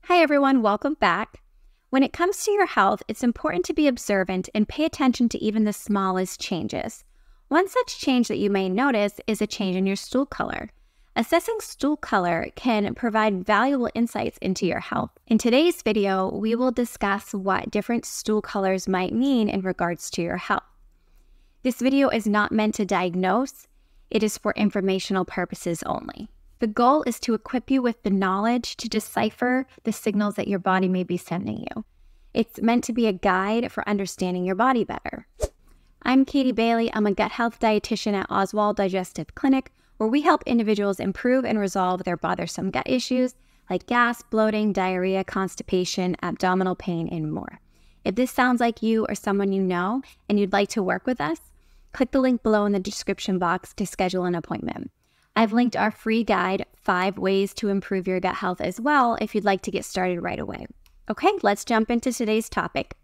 Hi everyone, welcome back. When it comes to your health, it's important to be observant and pay attention to even the smallest changes. One such change that you may notice is a change in your stool color. Assessing stool color can provide valuable insights into your health. In today's video, we will discuss what different stool colors might mean in regards to your health. This video is not meant to diagnose, it is for informational purposes only. The goal is to equip you with the knowledge to decipher the signals that your body may be sending you. It's meant to be a guide for understanding your body better. I'm Katie Bailey. I'm a gut health dietitian at Oswald Digestive Clinic, where we help individuals improve and resolve their bothersome gut issues like gas, bloating, diarrhea, constipation, abdominal pain, and more. If this sounds like you or someone you know and you'd like to work with us, click the link below in the description box to schedule an appointment. I've linked our free guide, 5 Ways to Improve Your Gut Health as well, if you'd like to get started right away. Okay, let's jump into today's topic.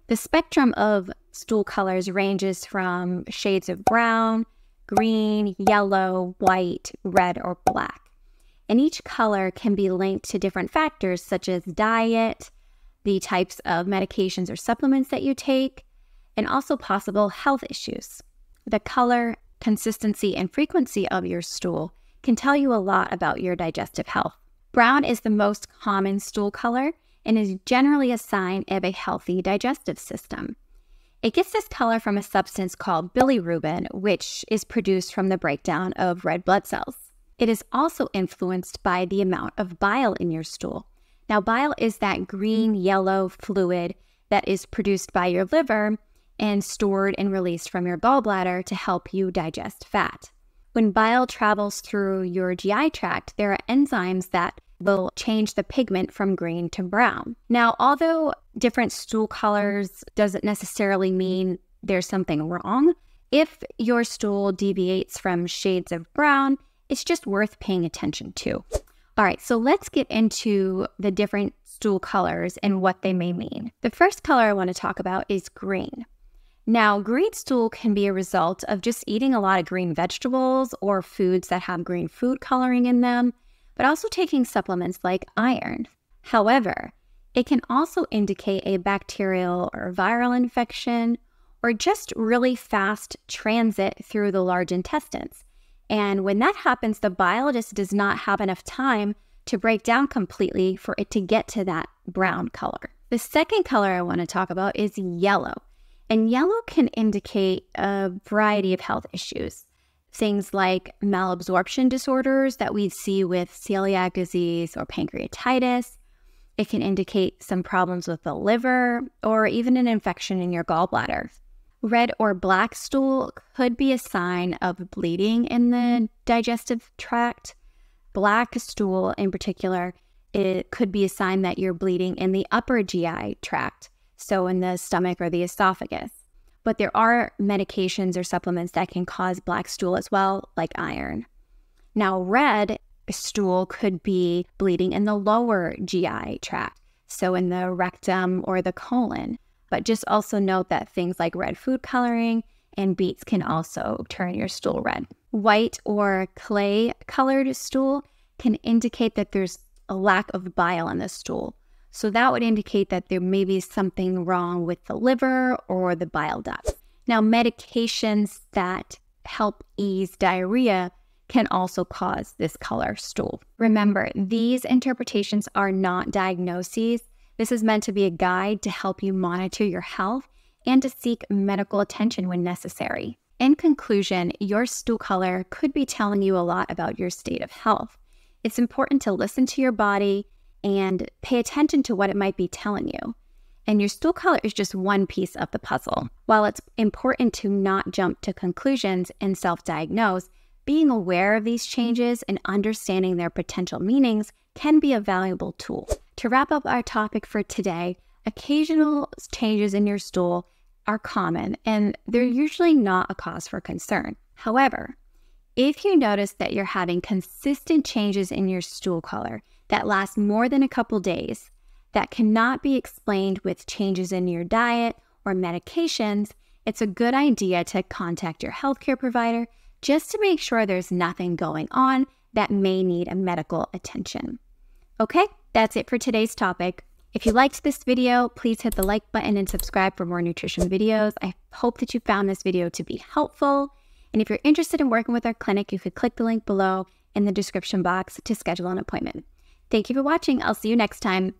The spectrum of stool colors ranges from shades of brown, green, yellow, white, red, or black. And each color can be linked to different factors such as diet, the types of medications or supplements that you take, and also possible health issues. The color, consistency, and frequency of your stool can tell you a lot about your digestive health. Brown is the most common stool color and is generally a sign of a healthy digestive system. It gets this color from a substance called bilirubin, which is produced from the breakdown of red blood cells. It is also influenced by the amount of bile in your stool. Now, bile is that green-yellow fluid that is produced by your liver and stored and released from your gallbladder to help you digest fat. When bile travels through your GI tract, there are enzymes that will change the pigment from green to brown. Now, although different stool colors doesn't necessarily mean there's something wrong, if your stool deviates from shades of brown, it's just worth paying attention to. All right, so let's get into the different stool colors and what they may mean. The first color I want to talk about is green. Now, green stool can be a result of just eating a lot of green vegetables or foods that have green food coloring in them, but also taking supplements like iron. However, it can also indicate a bacterial or viral infection or just really fast transit through the large intestines. And when that happens, the bile just does not have enough time to break down completely for it to get to that brown color. The second color I want to talk about is yellow. And yellow can indicate a variety of health issues. Things like malabsorption disorders that we see with celiac disease or pancreatitis. It can indicate some problems with the liver or even an infection in your gallbladder. Red or black stool could be a sign of bleeding in the digestive tract. Black stool in particular, it could be a sign that you're bleeding in the upper GI tract, so in the stomach or the esophagus. But there are medications or supplements that can cause black stool as well, like iron. Now, red stool could be bleeding in the lower GI tract, so in the rectum or the colon. But just also note that things like red food coloring and beets can also turn your stool red. White or clay-colored stool can indicate that there's a lack of bile in the stool. So that would indicate that there may be something wrong with the liver or the bile ducts. Now, medications that help ease diarrhea can also cause this color stool. Remember, these interpretations are not diagnoses. This is meant to be a guide to help you monitor your health and to seek medical attention when necessary. In conclusion, your stool color could be telling you a lot about your state of health. It's important to listen to your body and pay attention to what it might be telling you. And your stool color is just one piece of the puzzle. While it's important to not jump to conclusions and self-diagnose, being aware of these changes and understanding their potential meanings can be a valuable tool. To wrap up our topic for today, occasional changes in your stool are common and they're usually not a cause for concern. However, if you notice that you're having consistent changes in your stool color that last more than a couple days, that cannot be explained with changes in your diet or medications, it's a good idea to contact your healthcare provider just to make sure there's nothing going on that may need a medical attention. Okay, that's it for today's topic. If you liked this video, please hit the like button and subscribe for more nutrition videos. I hope that you found this video to be helpful. And if you're interested in working with our clinic, you could click the link below in the description box to schedule an appointment. Thank you for watching. I'll see you next time.